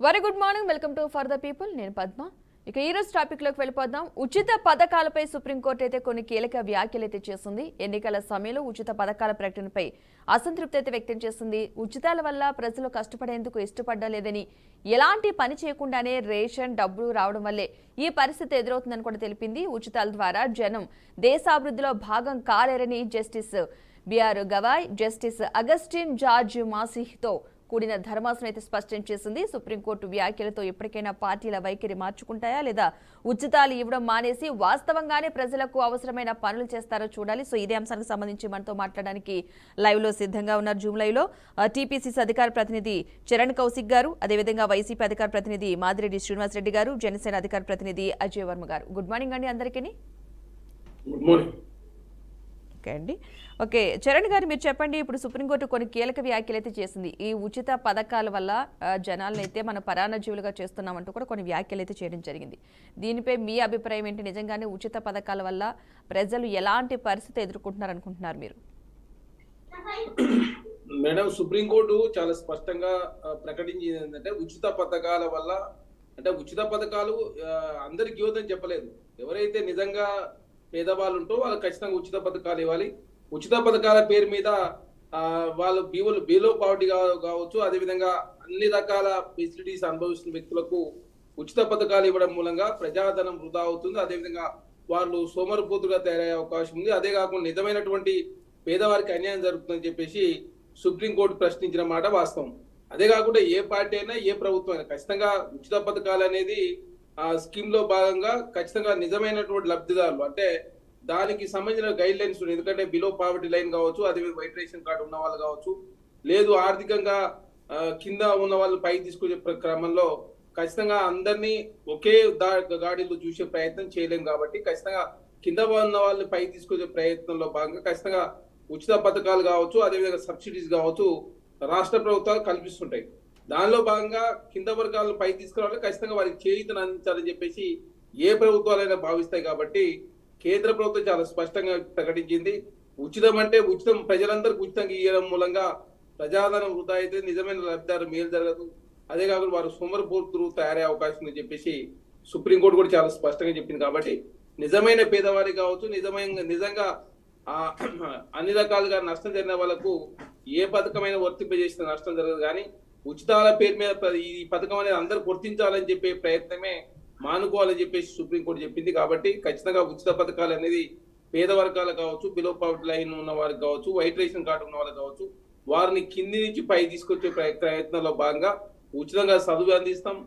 Very good morning, welcome to for the people. నేను పద్మ. ఇక ఈ రోజు టాపిక్ లోకి వెళ్ళిపోదాం. ఉచిత పథకాలపై సుప్రీంకోర్టు అయితే కొన్ని కీలక వ్యాఖ్యలు అయితే చేసింది. ఎన్నికల సమయంలో ఉచిత పథకాల ప్రకటనపై అసంతృప్తి అయితే వ్యక్తం చేసింది. ఉచితాల వల్ల ప్రజలు కష్టపడేందుకు ఇష్టపడడం లేదని, ఎలాంటి పని చేయకుండానే రేషన్ డబ్బులు రావడం వల్లే ఈ పరిస్థితి ఎదురవుతుందని కూడా తెలిపింది. ఉచితాల ద్వారా జనం దేశాభివృద్ధిలో భాగం కాలేరని justice BR Gavai, justice Augustine George మాసిహ్తో కూడిన ధర్మాసనం అయితే స్పష్టం చేసింది. సుప్రీంకోర్టు వ్యాఖ్యలతో ఎప్పటికైనా పార్టీల వైఖరి మార్చుకుంటాయా లేదా ఉచితాలు ఇవ్వడం మానేసి వాస్తవంగానే ప్రజలకు అవసరమైన పనులు చేస్తారో చూడాలి. సో ఇదే అంశానికి సంబంధించి మనతో మాట్లాడడానికి లైవ్ లో సిద్ధంగా ఉన్నారు. జూమ్ లైవ్ లో టీపీసీసీ అధికార ప్రతినిధి చరణ్ కౌశిక్ గారు, అదేవిధంగా వైసీపీ అధికార ప్రతినిధి మాదిరెడ్డి శ్రీనివాస్ రెడ్డి గారు, జనసేన అధికార ప్రతినిధి అజయ్ వర్మ గారు. గుడ్ మార్నింగ్ అండి అందరికీ. Good morning. ఓకే అండి. ఓకే చరణ్ గారు, మీరు చెప్పండి. ఇప్పుడు సుప్రీంకోర్టు కొన్ని కీలక వ్యాఖ్యలు అయితే చేసింది. ఈ ఉచిత పథకాల వల్ల జనాలను అయితే మనం పరాన్నజీవులుగా చేస్తున్నామంటూ కూడా కొన్ని వ్యాఖ్యలు అయితే చేయడం జరిగింది. దీనిపై మీ అభిప్రాయం ఏంటి? నిజంగానే ఉచిత పథకాల వల్ల ప్రజలు ఎలాంటి పరిస్థితి ఎదుర్కొంటున్నారు అనుకుంటున్నారు మీరు? మేడం, సుప్రీంకోర్టు చాలా స్పష్టంగా ప్రకటించింది ఏంటంటే ఉచిత పథకాల వల్ల, అంటే ఉచిత పథకాలు అందరికి ఇవ్వదని చెప్పలేదు. ఎవరైతే నిజంగా పేదవాళ్ళు ఉంటో వాళ్ళకి ఖచ్చితంగా ఉచిత పథకాలు ఇవ్వాలి. ఉచిత పథకాల పేరు మీద వాళ్ళు బిలో పావర్టీ కావచ్చు, అదేవిధంగా అన్ని రకాల ఫెసిలిటీస్ అనుభవిస్తున్న వ్యక్తులకు ఉచిత పథకాలు ఇవ్వడం మూలంగా ప్రజాధనం వృధా అవుతుంది. అదేవిధంగా వాళ్ళు సోమరిపోతుగా తయారయ్యే అవకాశం ఉంది. అదే కాకుండా నిజమైనటువంటి పేదవారికి అన్యాయం జరుగుతుందని చెప్పేసి సుప్రీంకోర్టు ప్రశ్నించిన మాట వాస్తవం. అదే కాకుండా ఏ పార్టీ అయినా ఏ ప్రభుత్వం అయినా ఖచ్చితంగా ఉచిత పథకాలు అనేది ఆ స్కీమ్ లో భాగంగా ఖచ్చితంగా నిజమైనటువంటి లబ్ధిదారులు, అంటే దానికి సంబంధించిన గైడ్ లైన్స్ ఉన్నాయి. ఎందుకంటే బిలో పావర్టీ లైన్ కావచ్చు, అదే వైట్ రేషన్ కార్డు ఉన్న వాళ్ళు కావచ్చు, లేదు ఆర్థికంగా కింద ఉన్న వాళ్ళు పైకి తీసుకొచ్చే క్రమంలో ఖచ్చితంగా అందరినీ ఒకే గాడిలో చూసే ప్రయత్నం చేయలేం. కాబట్టి ఖచ్చితంగా కింద ఉన్న వాళ్ళని పైకి తీసుకొచ్చే ప్రయత్నంలో భాగంగా ఖచ్చితంగా ఉచిత పథకాలు కావచ్చు, అదేవిధంగా సబ్సిడీస్ కావచ్చు రాష్ట్ర ప్రభుత్వాలు కల్పిస్తుంటాయి. దానిలో భాగంగా కింద వర్గాలను పైకి తీసుకురావాలి, ఖచ్చితంగా వారికి చేయూతను అందించాలని చెప్పేసి ఏ ప్రభుత్వాలైనా భావిస్తాయి. కాబట్టి కేంద్ర ప్రభుత్వం చాలా స్పష్టంగా ప్రకటించింది. ఉచితం అంటే ఉచితం, ప్రజలందరికీ ఉచితంగా ఇవ్వడం మూలంగా ప్రజాధనం వృధా అయితే నిజమైన లబ్ధిదారు మేలు జరగదు. అదే కాకుండా వారు సోమరిపోతులు తయారయ్యే అవకాశం ఉందని చెప్పేసి సుప్రీంకోర్టు కూడా చాలా స్పష్టంగా చెప్పింది. కాబట్టి నిజమైన పేదవారి కావచ్చు, నిజంగా అన్ని రకాలుగా నష్టం జరిగిన వాళ్ళకు ఏ పథకమైన వర్తింపజేసిన నష్టం జరగదు. కానీ ఉచితాల పేరు మీద ఈ పథకం అనేది అందరూ గుర్తించాలని చెప్పే ప్రయత్నమే మానుకోవాలని చెప్పేసి సుప్రీంకోర్టు చెప్పింది. కాబట్టి ఖచ్చితంగా ఉచిత పథకాలు అనేది పేద వర్గాలు కావచ్చు, బిలో పావర్టీ లైన్ ఉన్న వారికి కావచ్చు, వైట్ రేషన్ కార్డు ఉన్న వాళ్ళకి కావచ్చు, వారిని కింది నుంచి పై తీసుకొచ్చే ప్రయత్నంలో భాగంగా ఉచితంగా చదువు అందిస్తాం.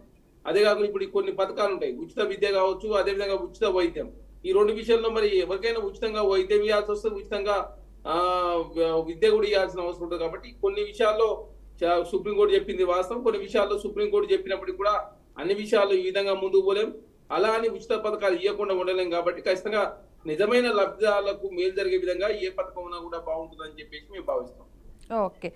అదే కాకుండా ఇప్పుడు కొన్ని పథకాలు ఉంటాయి, ఉచిత విద్య కావచ్చు, అదేవిధంగా ఉచిత వైద్యం. ఈ రెండు విషయాల్లో మరి ఎవరికైనా ఉచితంగా వైద్యం ఇవ్వాల్సి వస్తుంది, ఉచితంగా విద్య కూడా ఇవ్వాల్సిన అవసరం ఉంటుంది. కాబట్టి కొన్ని విషయాల్లో సుప్రీంకోర్టు చెప్పింది వాస్తవం, కొన్ని విషయాల్లో సుప్రీంకోర్టు చెప్పినప్పటికీ కూడా అన్ని విషయాలు ఈ విధంగా ముందుకు పోలేం, అలా అని ఉచిత పథకాలు ఇవ్వకుండా ఉండలేం. కాబట్టి ఖచ్చితంగా నిజమైన లబ్ధిదారులకు మేలు జరిగే విధంగా ఏ పథకం ఉన్నా కూడా బాగుంటుందని చెప్పేసి మేము భావిస్తాం. ఓకే.